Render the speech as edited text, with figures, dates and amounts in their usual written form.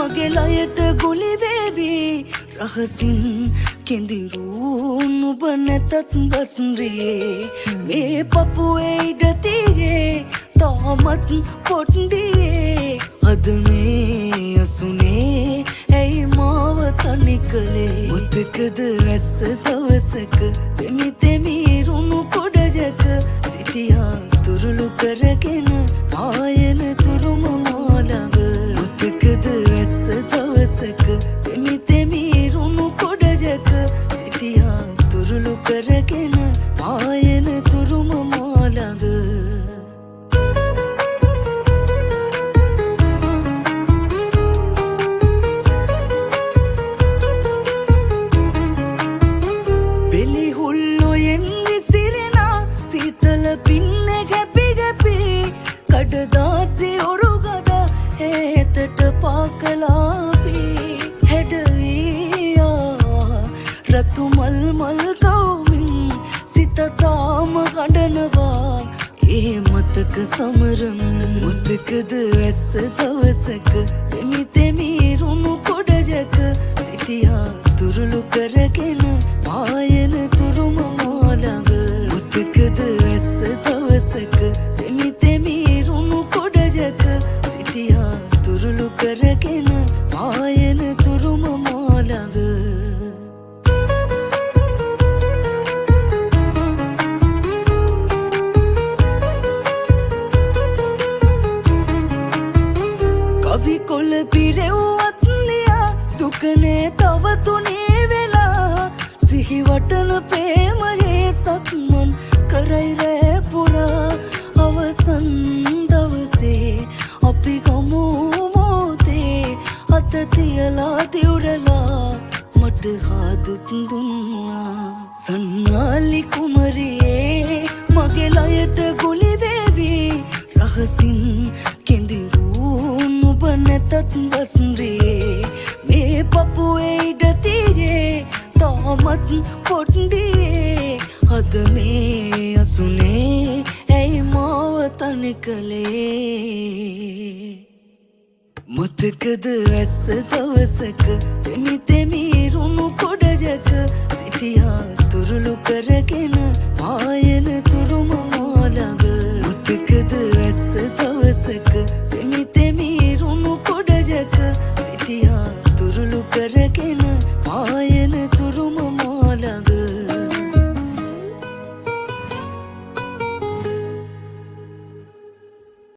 මගේ ලයට ගුලි වේවි රහසින් කෙඳිරු නුඹ නැතත් බස්රියේ මේ පපුවේ ඉඩ තියේ තාමත් පොට්ඩියේ අද මේ අසුනේ ඇයි මාව තනි කළේ මුතකද ඇස්ස දවසක දෙමි දෙමි රුණු කොඩජක සිටියා තුරුළු කරගෙන ආයන තුරුම මාළඟ මුතකද ඇස්ස දවසක දෙමි දෙමි රුණු කොඩජක සිටියා තුරුළු කරගෙන ආයන තුරුම මාළඟ පින්න ගැපි ගැපි කඩදාසි ඔරුගද හේතට පාකලාපි හැඩවීයා රතු මල් මල් කවමින් සිත තාම ගඩනවා ඒ මතක සමරමින් මුතකද ඇස්ස දවසක දෙමි දෙමි රුණු කොඩජක සිටියා තුරුළු කරගෙන ආයන තුරුම මාළඟ මුතකද ඇස්ස දවසක දෙමි දෙමි රුණු කොඩජක සිටියා තුරුළු කරගෙන ආයන තුරුම මාළඟ කවි කොළ පිරෙව්වත් ලියා දුකනේ තව තුනේ වෙලා සිහි වටන ප්‍රේමයේ සක්මන් කරයි රෑ පුරා අවසන් දවසේ අපි ගමු මොහොතේ අත තියලා දිවුරලා මට හාදුත් දුන්නා සන්නාලි කුමරියේ මගේ ලයට ගුලි වේවි රහසින් කෙඳිරු නුඹ නැතත් බස්රියේ මේ පපුවේ ඉඩ තියේ තාමත් පොට්ඩියේ අද මේ අසුනේ ඇයි මාව තනි කළේ මුතකද ඇස්ස දවසක දෙමි දෙමි රුණු කොඩජක සිටියා තුරුළු කරගෙන ආයන තුරුම මාළඟ මුතකද ඇස්ස දවසක දෙමි දෙමි රුණු කොඩජක සිටියා තුරුළු කර